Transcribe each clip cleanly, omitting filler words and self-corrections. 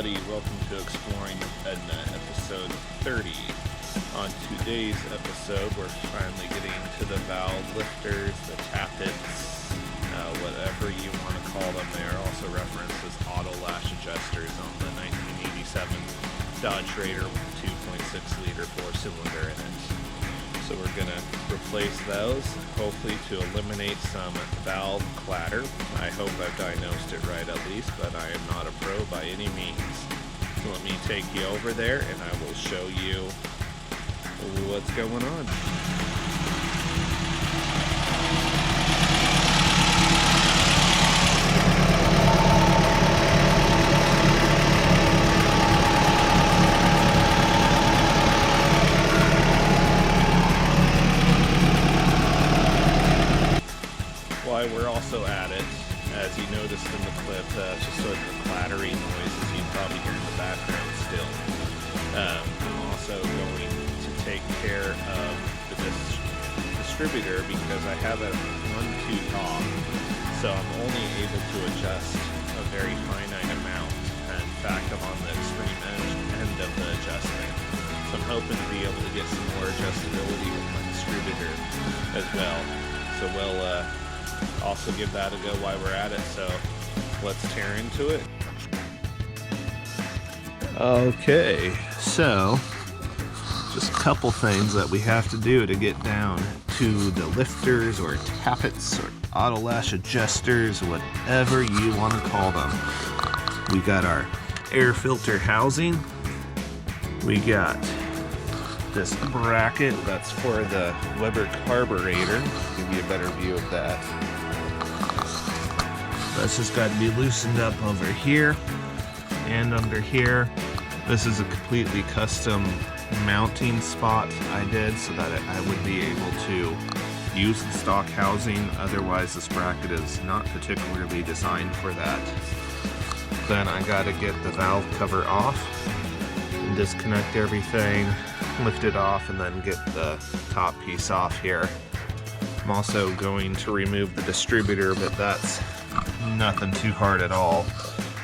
everybody, welcome to Exploring Edna, episode 30. On today's episode, we're finally getting to the valve lifters, the tappets, whatever you want to call them. They are also referenced as auto lash adjusters on the 1987 Dodge Raider with a 2.6 liter 4-cylinder in it. So we're going to replace those, hopefully to eliminate some valve clatter. I hope I've diagnosed it right at least, but I am not a pro by any means. So let me take you over there and I will show you what's going on. While we're also at it, as you noticed in the clip, just sort of the clattering noises you probably hear in the background still. I'm also going to take care of the distributor because I have it 1/2 off, so I'm only able to adjust a very finite amount. In fact, I'm on the extreme end of the adjustment, so I'm hoping to be able to get some more adjustability with my distributor as well. So we'll also give that a go while we're at it, so let's tear into it. Okay, so just a couple things that we have to do to get down to the lifters or tappets or auto lash adjusters, whatever you want to call them. We got our air filter housing, we got this bracket that's for the Weber carburetor. Give you a better view of that. That's just got to be loosened up over here and under here. This is a completely custom mounting spot I did so that I would be able to use the stock housing. Otherwise, this bracket is not particularly designed for that. Then I got to get the valve cover off, and disconnect everything, lift it off, and then get the top piece off here. I'm also going to remove the distributor, but that's nothing too hard at all.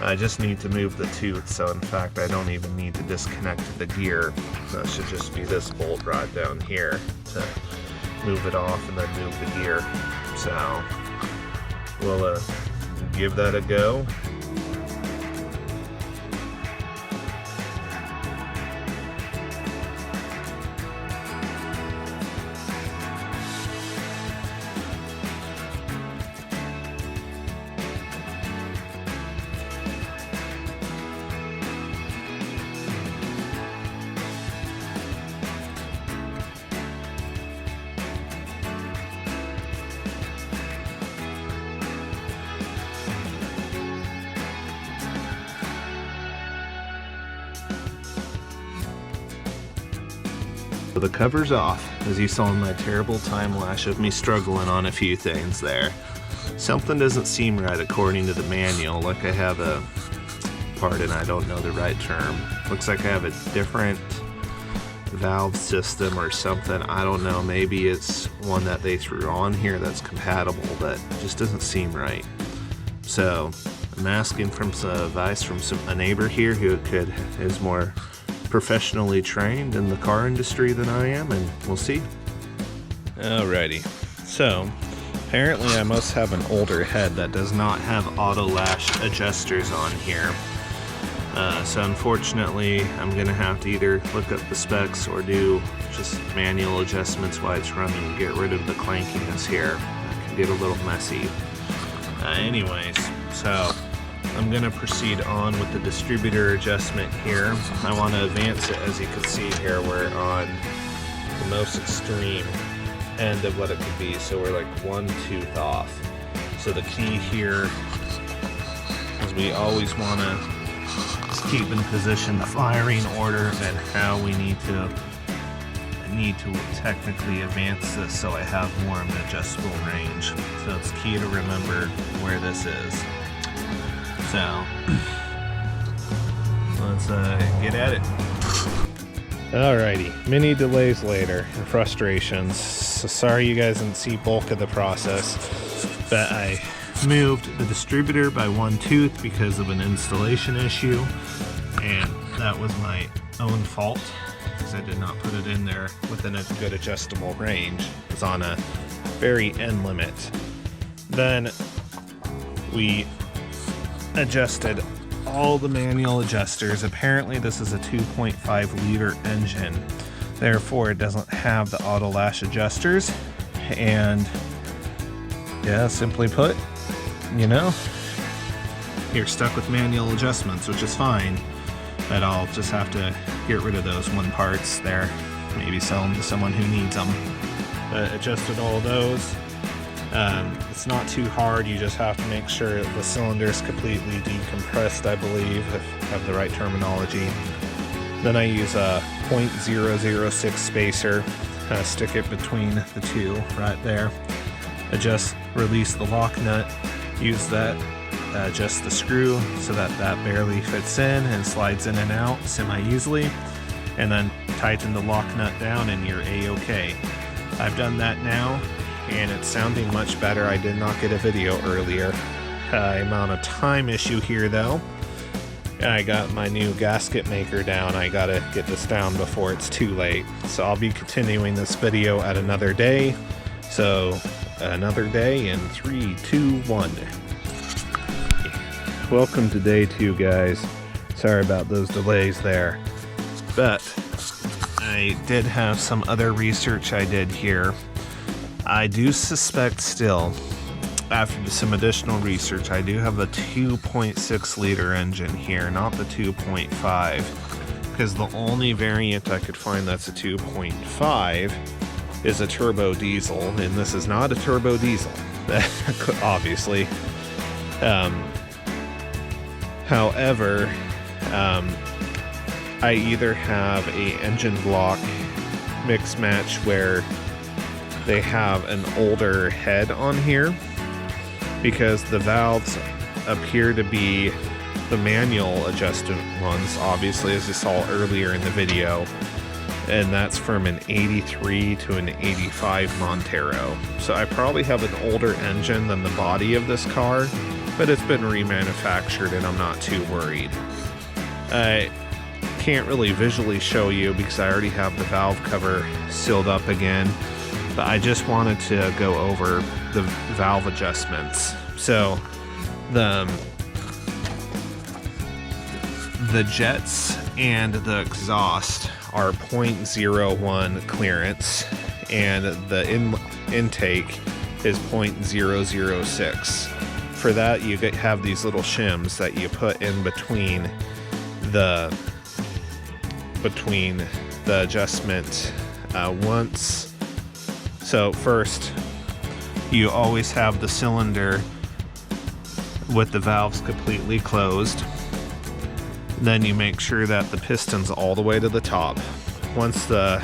I just need to move the tooth, so in fact I don't even need to disconnect the gear. That should just be this bolt right down here to move it off and then move the gear. So we'll give that a go. So the cover's off, as you saw in my terrible time lapse of me struggling on a few things there. Something doesn't seem right according to the manual, like I have a, pardon, I don't know the right term. Looks like I have a different valve system or something. I don't know, maybe it's one that they threw on here that's compatible, but it just doesn't seem right. So I'm asking for some advice from a neighbor here who is more professionally trained in the car industry than I am, and we'll see. Alrighty, so apparently I must have an older head that does not have auto lash adjusters on here. So unfortunately I'm gonna have to either look up the specs or do just manual adjustments while it's running to get rid of the clankiness here. That can get a little messy. Anyways, so I'm going to proceed on with the distributor adjustment here. I want to advance it, as you can see here, we're on the most extreme end of what it could be, so we're like 1/2 off. So the key here is we always want to just keep in position the firing order and how we need to technically advance this so I have more of an adjustable range. So it's key to remember where this is. So let's get at it. Alrighty, many delays later and frustrations. So sorry you guys didn't see bulk of the process, but I moved the distributor by one tooth because of an installation issue, and that was my own fault because I did not put it in there within a good adjustable range. It was on a very end limit. Then we adjusted all the manual adjusters. Apparently this is a 2.5 liter engine, therefore it doesn't have the auto lash adjusters, and yeah, simply put, you know, you're stuck with manual adjustments, which is fine, but I'll just have to get rid of those one parts there, maybe sell them to someone who needs them. But adjusted all those. It's not too hard, you just have to make sure the cylinder is completely decompressed, I believe, if I have the right terminology. Then I use a .006 spacer, stick it between the two right there. Release the lock nut, use that, adjust the screw so that that barely fits in and slides in and out semi-easily, and then tighten the lock nut down and you're A-OK. I've done that now, and it's sounding much better. I did not get a video earlier. I'm on a time issue here though. I got my new gasket maker down. I gotta get this down before it's too late. So I'll be continuing this video at another day. So another day in 3, 2, 1. Welcome to day 2, guys. Sorry about those delays there. But I did have some other research I did here. I do suspect still, after some additional research, I do have a 2.6 liter engine here, not the 2.5, because the only variant I could find that's a 2.5 is a turbo diesel, and this is not a turbo diesel, obviously. However, I either have a engine block mix match where they have an older head on here, because the valves appear to be the manual adjusted ones, obviously, as you saw earlier in the video, and that's from an 83 to an 85 Montero. So I probably have an older engine than the body of this car, but it's been remanufactured and I'm not too worried. I can't really visually show you because I already have the valve cover sealed up again, but I just wanted to go over the valve adjustments. So the jets and the exhaust are 0.01 clearance, and the intake is 0.006. For that, you have these little shims that you put in between the adjustment once. So first, you always have the cylinder with the valves completely closed. Then you make sure that the piston's all the way to the top. Once the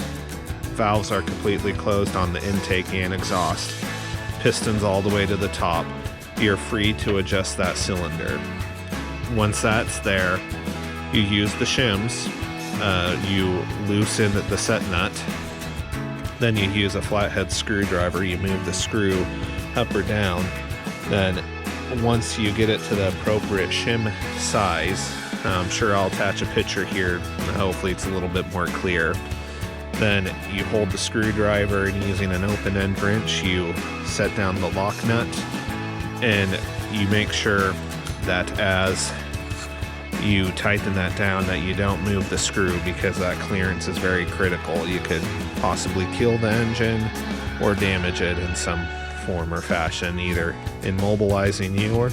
valves are completely closed on the intake and exhaust, pistons all the way to the top, you're free to adjust that cylinder. Once that's there, you use the shims, you loosen the set nut, then you use a flathead screwdriver, you move the screw up or down. Then once you get it to the appropriate shim size, I'm sure I'll attach a picture here, hopefully it's a little bit more clear. Then you hold the screwdriver, and using an open end wrench, you set down the lock nut, and you make sure that as you tighten that down that you don't move the screw, because that clearance is very critical. You could possibly kill the engine or damage it in some form or fashion, either immobilizing you or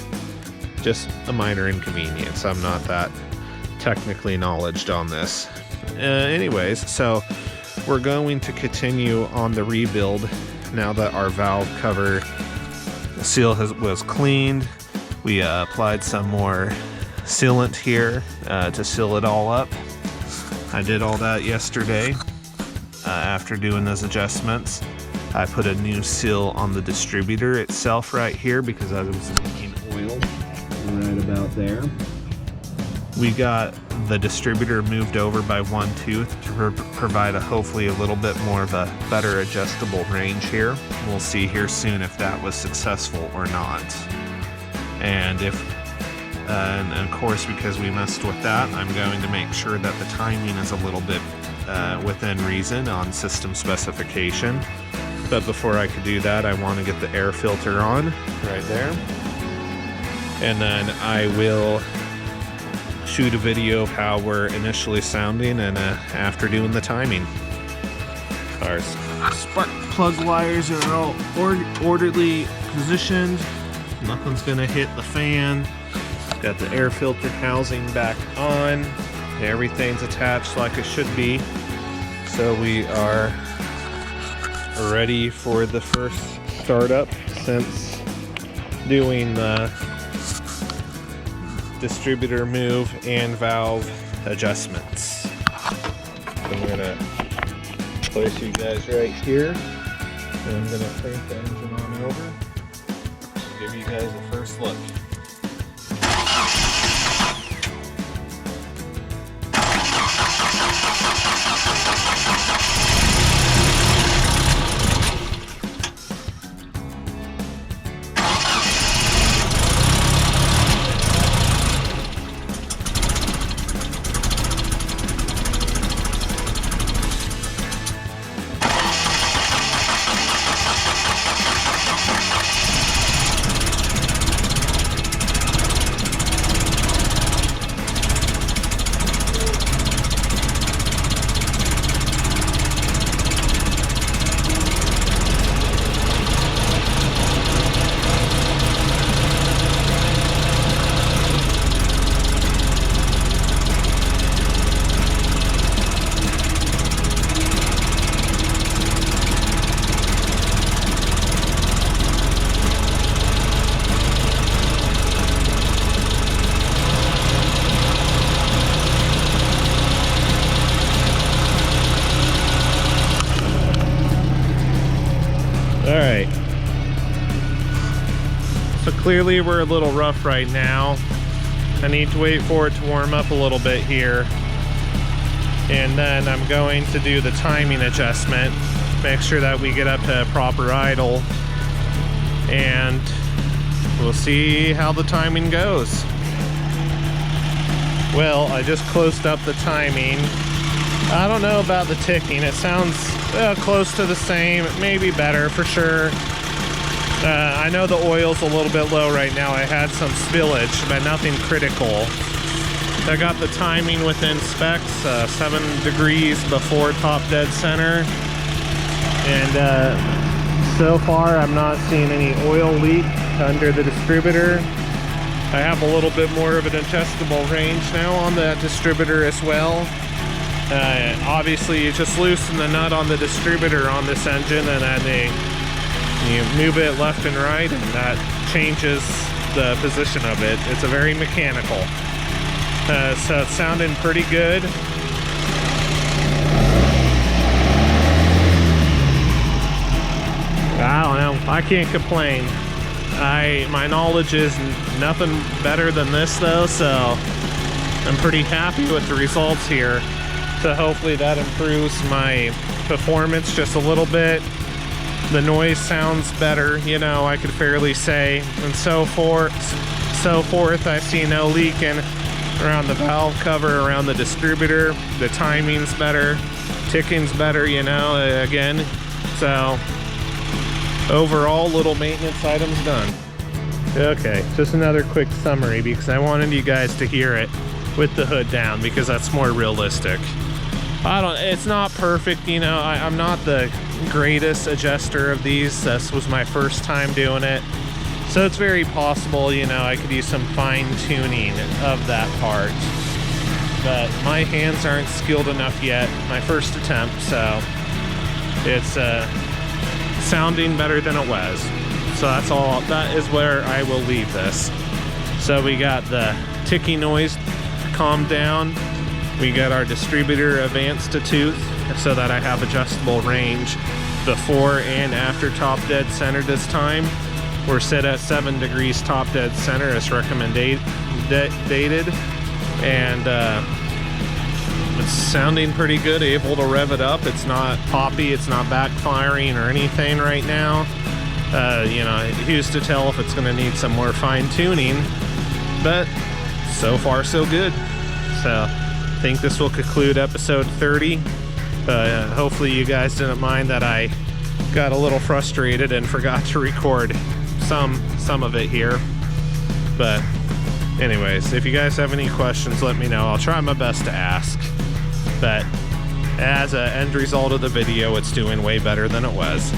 just a minor inconvenience. I'm not that technically knowledgeable on this. Anyways, so we're going to continue on the rebuild now that our valve cover seal was cleaned. We applied some more sealant here to seal it all up. I did all that yesterday. After doing those adjustments, I put a new seal on the distributor itself right here because I was leaking oil right about there. We got the distributor moved over by one tooth to provide hopefully a little bit more of a better adjustable range here. We'll see here soon if that was successful or not. And if And of course, because we messed with that, I'm going to make sure that the timing is a little bit within reason on system specification. But before I could do that, I want to get the air filter on right there. And then I will shoot a video of how we're initially sounding and after doing the timing. Our spark plug wires are all orderly positioned. Nothing's gonna hit the fan. Got the air filter housing back on. Everything's attached like it should be. So we are ready for the first startup since doing the distributor move and valve adjustments. I'm gonna place you guys right here, and I'm gonna crank the engine on over, give you guys a first look. Alright, so clearly we're a little rough right now. I need to wait for it to warm up a little bit here. And then I'm going to do the timing adjustment, make sure that we get up to proper idle. And we'll see how the timing goes. Well, I just closed up the timing. I don't know about the ticking. It sounds close to the same, maybe better for sure. I know the oil's a little bit low right now. I had some spillage, but nothing critical. I got the timing within specs, 7 degrees before top dead center. And so far I'm not seeing any oil leak under the distributor. I have a little bit more of an adjustable range now on the distributor as well. Obviously you just loosen the nut on the distributor on this engine, and then you move it left and right, and that changes the position of it. It's a very mechanical. So it's sounding pretty good. I don't know, I can't complain. My knowledge is nothing better than this though, so I'm pretty happy with the results here. So hopefully that improves my performance just a little bit. The noise sounds better, you know, I could fairly say, and so forth. I see no leaking around the valve cover, around the distributor. The timing's better, ticking's better, you know, again. So overall, little maintenance items done. Okay, just another quick summary because I wanted you guys to hear it with the hood down because that's more realistic. It's not perfect, you know, I'm not the greatest adjuster of these. This was my first time doing it. So it's very possible, you know, I could use some fine tuning of that part. But my hands aren't skilled enough yet, my first attempt, so it's sounding better than it was. So that's all, that is where I will leave this. So we got the ticky noise calmed down. We got our distributor advanced to tooth so that I have adjustable range before and after top dead center this time. We're set at 7 degrees top dead center as recommended, and it's sounding pretty good, able to rev it up. It's not poppy, it's not backfiring or anything right now. You know, who's to tell if it's going to need some more fine tuning, but so far so good. So I think this will conclude episode 30. Hopefully you guys didn't mind that I got a little frustrated and forgot to record some of it here. But anyways, if you guys have any questions, let me know. I'll try my best to ask. But as an end result of the video, it's doing way better than it was.